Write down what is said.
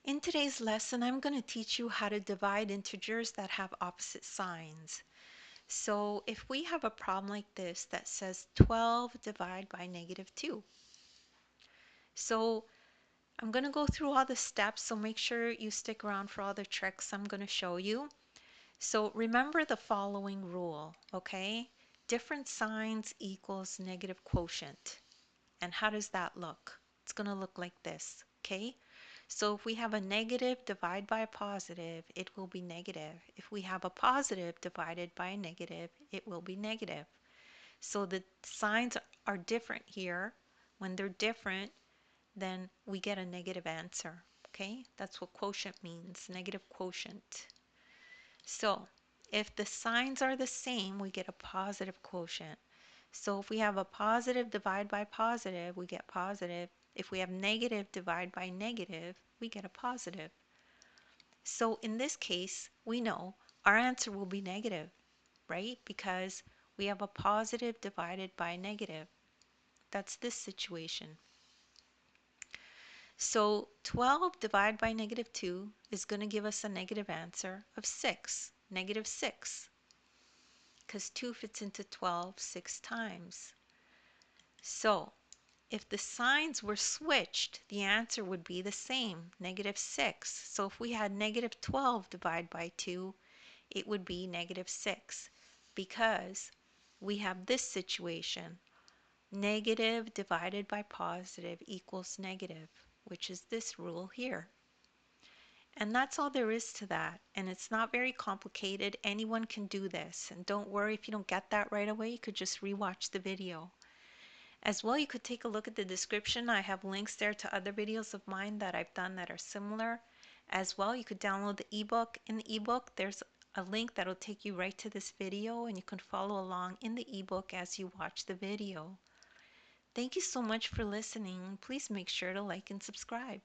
In today's lesson, I'm going to teach you how to divide integers that have opposite signs. So if we have a problem like this that says 12 divided by -2. So I'm going to go through all the steps, so make sure you stick around for all the tricks I'm going to show you. So remember the following rule, okay? Different signs equals negative quotient. And how does that look? It's going to look like this, okay? So if we have a negative divided by a positive, it will be negative. If we have a positive divided by a negative, it will be negative. So the signs are different here. When they're different, then we get a negative answer, okay? That's what quotient means, negative quotient. So if the signs are the same, we get a positive quotient. So if we have a positive divided by positive, we get positive. If we have negative divided by negative, we get a positive. So in this case, we know our answer will be negative, right? Because we have a positive divided by a negative. That's this situation. So 12 divided by -2 is going to give us a negative answer of 6, -6. Because 2 fits into 12 6 times. So if the signs were switched, the answer would be the same, -6. So if we had -12 divided by 2, it would be -6 because we have this situation. Negative divided by positive equals negative, which is this rule here. And that's all there is to that. And it's not very complicated. Anyone can do this. And don't worry if you don't get that right away. You could just rewatch the video. As well, you could take a look at the description. I have links there to other videos of mine that I've done that are similar. As well, you could download the ebook. In the ebook, there's a link that'll take you right to this video, and you can follow along in the ebook as you watch the video. Thank you so much for listening. Please make sure to like and subscribe.